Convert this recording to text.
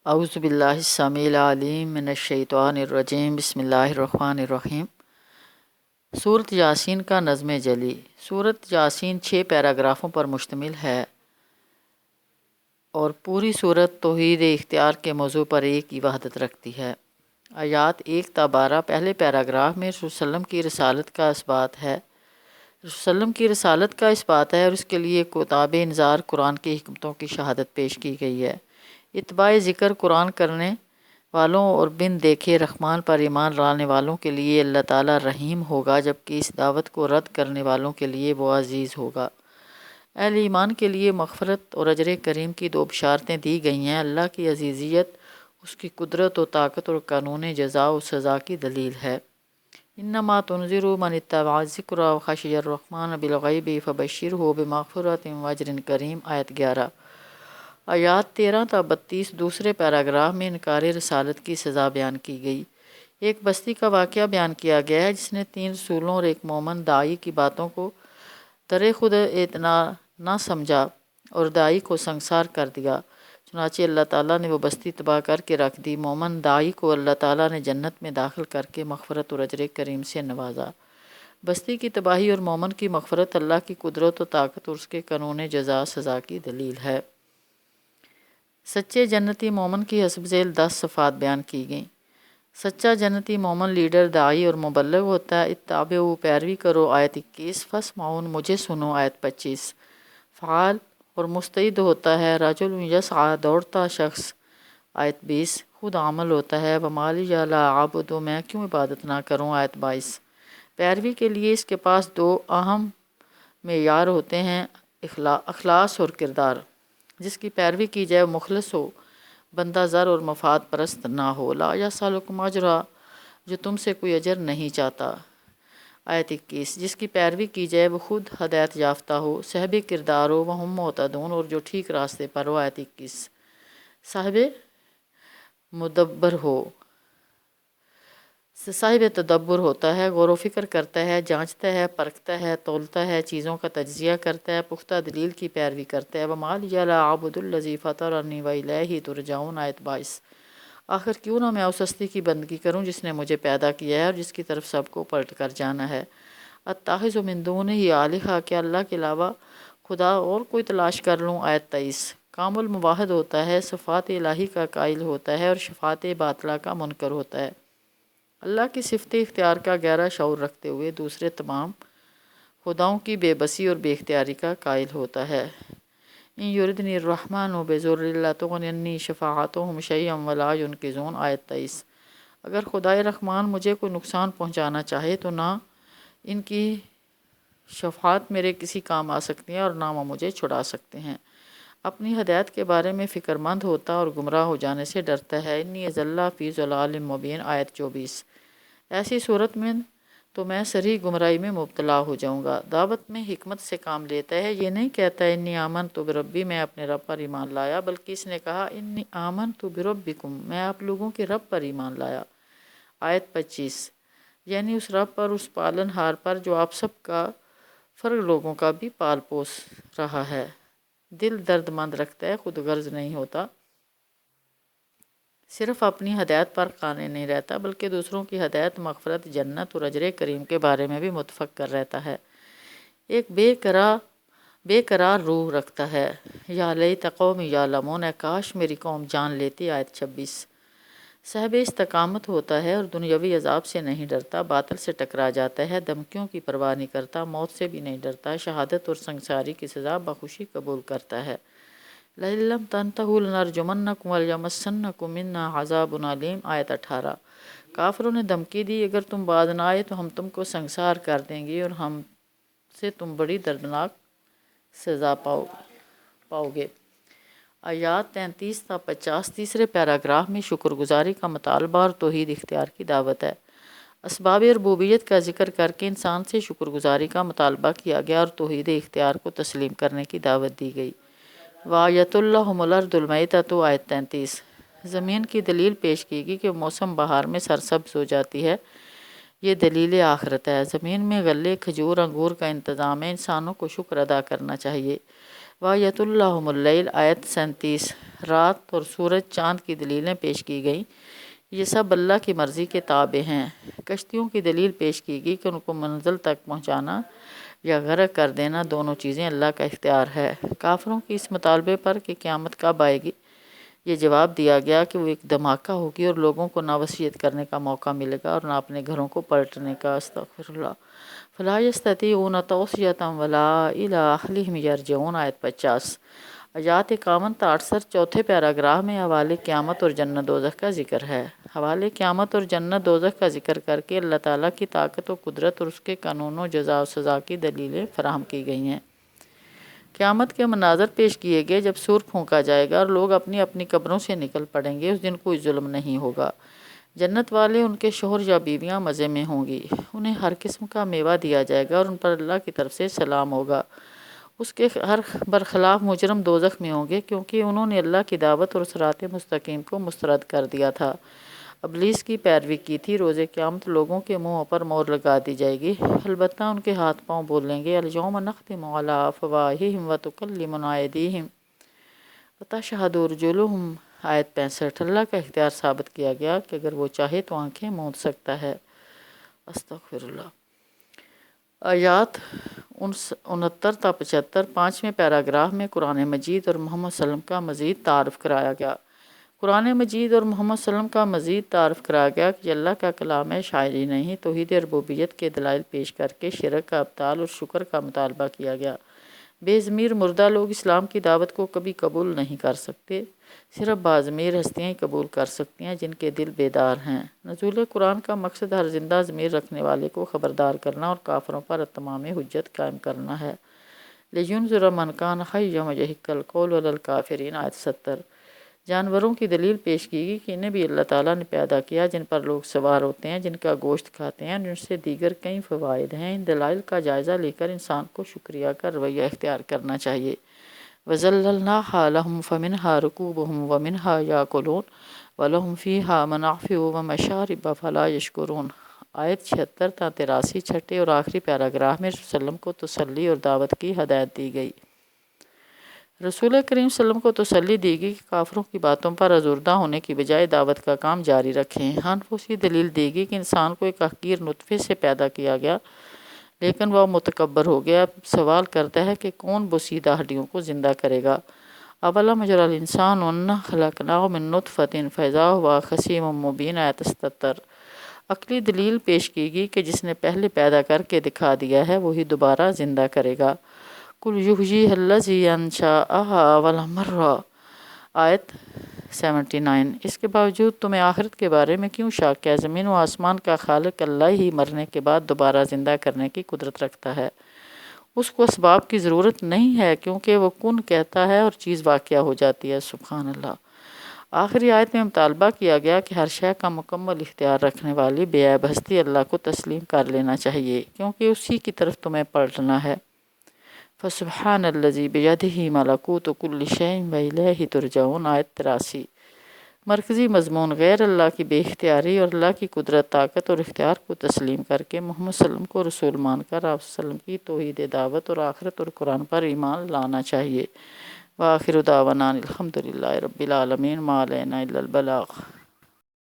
اعوذ باللہ السمیع العلیم من الشیطان الرجیم بسم اللہ الرحمن الرحیم۔ سورۃ یاسین کا نظم جلی۔ سورۃ یاسین 6 پیراگرافوں پر مشتمل ہے اور پوری سورت توحید اختیار کے موضوع پر ایک کی وحدت رکھتی ہے۔ آیات 1 تا 12 پہلے پیراگراف میں رسول صلی اللہ علیہ وسلم کی رسالت کا اثبات ہے۔ رسول صلی اللہ علیہ وسلم کی رسالت کا اثبات ہے اور اس کے لیے کتاب انذار قرآن کی حکمتوں کی شہادت پیش کی گئی ہے۔ اتباع ذکر قرآن کرنے والوں اور بن دیکھے رحمان پر ایمان لانے والوں کے لیے اللہ تعالیٰ رحیم ہوگا، جبکہ اس دعوت کو رد کرنے والوں کے لیے وہ عزیز ہوگا۔ اہل ایمان کے لیے مغفرت اور اجر کریم کی 2 بشارتیں دی گئی ہیں۔ اللہ کی عزیزیت اس کی قدرت و طاقت اور قانون جزا و سزا کی دلیل ہے۔ انما تنذر من اتبع الذکر وخشی الرحمن بالغیب فبشرہ بمغفرۃ واجر کریم۔ آیت 11۔ آیات 13 تا 32 دوسرے پیراگراف میں انکار رسالت کی سزا بیان کی گئی۔ ایک بستی کا واقعہ بیان کیا گیا ہے جس نے 3 رسولوں اور ایک مومن داعی کی باتوں کو در خود اعتنا نہ سمجھا اور داعی کو سنگسار کر دیا۔ چنانچہ اللہ تعالیٰ نے وہ بستی تباہ کر کے رکھ دی۔ مومن داعی کو اللہ تعالیٰ نے جنت میں داخل کر کے مغفرت اور اجر کریم سے نوازا۔ بستی کی تباہی اور مومن کی مغفرت اللہ کی قدرت و طاقت اور اس کے قانون جزا سزا کی دلیل ہے۔ سچے جنتی مومن کی حسب ذیل 10 صفات بیان کی گئیں۔ سچا جنتی مومن لیڈر، داعی اور مبلغ ہوتا ہے۔ اتبعوا پیروی کرو، آیت 21۔ فاسمعوا مجھے سنو، آیت 25۔ فعال اور مستعد ہوتا ہے، رجل یسعی دوڑتا شخص، آیت 20۔ خود عمل ہوتا ہے، وما لی لا اعبد میں کیوں عبادت نہ کروں، آیت 22۔ پیروی کے لیے اس کے پاس 2 اہم معیار ہوتے ہیں، اخلاص اور کردار۔ جس کی پیروی کی جائے وہ مخلص ہو، بندہ زر اور مفاد پرست نہ ہو۔ لا یسألکم اجرا جو تم سے کوئی اجر نہیں چاہتا، آیت 21۔ جس کی پیروی کی جائے وہ خود ہدایت یافتہ ہو، صاحب کردار ہو، وہم مہتدون اور جو ٹھیک راستے پر ہو، آیت 21۔ صاحب مدبر ہو، صاحب تدبر ہوتا ہے، غور و فکر کرتا ہے، جانچتا ہے، پرکھتا ہے، تولتا ہے، چیزوں کا تجزیہ کرتا ہے، پختہ دلیل کی پیروی کرتا ہے۔ وما لی لا اعبد الذی فطرنی والیہ ترجعون، آیت 22۔ آخر کیوں نہ میں اس ہستی کی بندگی کروں جس نے مجھے پیدا کیا ہے اور جس کی طرف سب کو پلٹ کر جانا ہے۔ اتخذ من دونہ آلہہ کیا اللہ کے علاوہ خدا اور کوئی تلاش کر لوں، آیت 23۔ کامل موحد ہوتا ہے، صفات الہی کا قائل ہوتا ہے اور شفاعت باطلہ کا منکر ہوتا ہے۔ اللہ کی صفت اختیار کا گہرا شعور رکھتے ہوئے دوسرے تمام خداؤں کی بے بسی اور بے اختیاری کا قائل ہوتا ہے۔ ان یردنی الرحمن بضر لا تغنی عنی شفاعتهم شیئا ولا ینقذون، آیت 23۔ اگر خدائے رحمان مجھے کوئی نقصان پہنچانا چاہے تو نہ ان کی شفاعت میرے کسی کام آ سکتی ہیں اور نہ وہ مجھے چھڑا سکتے ہیں۔ اپنی ہدایت کے بارے میں فکر مند ہوتا اور گمراہ ہو جانے سے ڈرتا ہے۔ انی اذا فی ضلال مبین، آیت 24۔ ایسی صورت میں تو میں صریح گمراہی میں مبتلا ہو جاؤں گا۔ دعوت میں حکمت سے کام لیتا ہے، یہ نہیں کہتا انی آمنت بربی میں اپنے رب پر ایمان لایا، بلکہ اس نے کہا انی آمنت بربکم میں آپ لوگوں کے رب پر ایمان لایا، آیت 25۔ یعنی اس رب پر، اس پالن ہار پر جو آپ سب کا فرق لوگوں کا بھی پال پوس رہا ہے۔ دل درد مند رکھتا ہے، خود غرض نہیں ہوتا، صرف اپنی ہدایت پر قانع نہیں رہتا بلکہ دوسروں کی ہدایت، مغفرت، جنت اور اجر کریم کے بارے میں بھی متفکر رہتا ہے۔ ایک بے قرار روح رکھتا ہے۔ یا لیت قومی یعلمون کاش میری قوم جان لیتی، آیت 26۔ صاحب استقامت ہوتا ہے اور دنیاوی عذاب سے نہیں ڈرتا، باطل سے ٹکرا جاتا ہے، دھمکیوں کی پرواہ نہیں کرتا، موت سے بھی نہیں ڈرتا، شہادت اور سنگساری کی سزا بخوشی قبول کرتا ہے۔ لئن لم تنتہوا لنرجمنکم ولیمسنکم منا عذاب علیم، آیت 18۔ کافروں نے دھمکی دی اگر تم باز نہ آئے تو ہم تم کو سنگسار کر دیں گے اور ہم سے تم بڑی دردناک سزا پاؤ گے۔ آیات 33 تا 50 تیسرے پیراگراف میں شکر گزاری کا مطالبہ اور توحید اختیار کی دعوت ہے۔ اسباب ربوبیت کا ذکر کر کے انسان سے شکر گزاری کا مطالبہ کیا گیا اور توحید اختیار کو تسلیم کرنے کی دعوت دی گئی۔ وآیۃ لہم الارض المیتۃ، آیت 33۔ زمین کی دلیل پیش کی گئی کہ موسم بہار میں سرسبز ہو جاتی ہے، یہ دلیل آخرت ہے۔ زمین میں غلے، کھجور، انگور کا انتظام ہے، انسانوں کو شکر ادا کرنا چاہیے۔ وایت اللہم اللیل آیت 37۔ رات اور سورج چاند کی دلیلیں پیش کی گئیں، یہ سب اللہ کی مرضی کے تابع ہیں۔ کشتیوں کی دلیل پیش کی گئی کہ ان کو منزل تک پہنچانا یا غرق کر دینا دونوں چیزیں اللہ کا اختیار ہے۔ کافروں کی اس مطالبے پر کہ قیامت کب آئے گی، یہ جواب دیا گیا کہ وہ ایک دھماکہ ہوگی اور لوگوں کو نہ وصیت کرنے کا موقع ملے گا اور نہ اپنے گھروں کو پلٹنے کا۔ استغفر اللہ۔ فلا یستطیعون توصیۃ ولا الی اہلہم یرجعون آیت 50۔ آیات اقامت 68 چوتھے پیراگراف میں حوالے قیامت اور جنت دوزخ کا ذکر ہے۔ حوالے قیامت اور جنت دوزخ کا ذکر کر کے اللہ تعالیٰ کی طاقت و قدرت اور اس کے قانون و جزا و سزا کی دلیلیں فراہم کی گئی ہیں۔ قیامت کے مناظر پیش کیے گئے جب سور پھونکا جائے گا اور لوگ اپنی اپنی قبروں سے نکل پڑیں گے، اس دن کوئی ظلم نہیں ہوگا۔ جنت والے، ان کے شوہر یا بیویاں مزے میں ہوں گی، انہیں ہر قسم کا میوہ دیا جائے گا اور ان پر اللہ کی طرف سے سلام ہوگا۔ اس کے ہر برخلاف مجرم دوزخ میں ہوں گے، کیونکہ انہوں نے اللہ کی دعوت اور صراط مستقیم کو مسترد کر دیا تھا، ابلیس کی پیروی کی تھی۔ روز قیامت لوگوں کے منہوں پر مہر لگا دی جائے گی، البتہ ان کے ہاتھ پاؤں بولیں گے الیوم نختم علی افواہہم وتکلمنا ایدیہم وتشہد ارجلہم آیت 65۔ اللہ کا اختیار ثابت کیا گیا کہ اگر وہ چاہے تو آنکھیں موند سکتا ہے۔ استغفر اللہ۔ آیات 69 تا 75 پانچویں پیراگراف میں قرآن مجید اور محمد صلی اللہ علیہ وسلم کا مزید تعارف کرایا گیا۔ قرآن مجید اور محمد صلی اللہ علیہ وسلم کا مزید تعارف کرایا گیا کہ یہ اللہ کا کلام ہے، شاعری نہیں۔ توحید ربوبیت کے دلائل پیش کر کے شرک کا ابطال اور شکر کا مطالبہ کیا گیا۔ بے ضمیر مردہ لوگ اسلام کی دعوت کو کبھی قبول نہیں کر سکتے، صرف باضمیر ہستیاں ہی قبول کر سکتی ہیں جن کے دل بیدار ہیں۔ نزول قرآن کا مقصد ہر زندہ ضمیر رکھنے والے کو خبردار کرنا اور کافروں پر اتمام حجت قائم کرنا ہے۔ لِيُنذِرَ مَنْ كَانَ حَيًّا وَيَحِقَّ الْقَوْلُ عَلَى الْكَافِرِينَ آیت 70۔ جانوروں کی دلیل پیش کی گئی کہ انہیں بھی اللہ تعالیٰ نے پیدا کیا جن پر لوگ سوار ہوتے ہیں، جن کا گوشت کھاتے ہیں، جن سے دیگر کئی فوائد ہیں۔ ان دلائل کا جائزہ لے کر انسان کو شکریہ کا رویہ اختیار کرنا چاہیے۔ وَذَلَّلْنَاهَا لَهُمْ فَمِنْهَا رُكُوبُهُمْ وَمِنْهَا يَأْكُلُونَ وَلَهُمْ فِيهَا مَنَافِعُ وَمَشَارِبُ فَلَا يَشْكُرُونَ آیت 76 تا 83 چھٹے اور آخری پیراگراف میں رسول صلی اللہ علیہ وسلم کو تسلی اور دعوت کی ہدایت دی گئی۔ رسول کریم صلی اللہ علیہ وسلم کو تسلی دی گئی کہ کافروں کی باتوں پر ازردہ ہونے کی بجائے دعوت کا کام جاری رکھیں۔ حنفی دلیل دی گئی کہ انسان کو ایک حقیر نطفے سے پیدا کیا گیا، لیکن وہ متکبر ہو گیا۔ سوال کرتا ہے کہ کون بوسیدہ ہڈیوں کو زندہ کرے گا؟ اولم یجعل الانسان انا خلقناه من نطفة فاذا هو خصیم مبین آیت 77۔ عقلی دلیل پیش کی گئی کہ جس نے پہلے پیدا کر کے دکھا دیا ہے وہی دوبارہ زندہ کرے گا۔ قل یحییھا الذی انشأھا اول مرہ آیت 79۔ اس کے باوجود تمہیں آخرت کے بارے میں کیوں شک ہے؟ زمین و آسمان کا خالق اللہ ہی مرنے کے بعد دوبارہ زندہ کرنے کی قدرت رکھتا ہے، اس کو اسباب کی ضرورت نہیں ہے، کیونکہ وہ کن کہتا ہے اور چیز واقع ہو جاتی ہے۔ سبحان اللہ۔ آخری آیت میں مطالبہ کیا گیا کہ ہر شے کا مکمل اختیار رکھنے والی بے عیب ہستی اللہ کو تسلیم کر لینا چاہیے، کیونکہ اسی کی طرف تمہیں پلٹنا ہے۔ فسبحان الذی بیدہ ملکوت کل شیء والیہ ترجعون آیت 83۔ مرکزی مضمون غیر اللہ کی بے اختیاری اور اللہ کی قدرت، طاقت اور اختیار کو تسلیم کر کے محمد صلی اللہ علیہ وسلم کو رسول مان کر آپ صلی اللہ علیہ وسلم کی توحید دعوت اور آخرت اور قرآن پر ایمان لانا چاہیے۔ وآخر دعوانا الحمدللہ رب العالمین، ما علینا الا البلاغ۔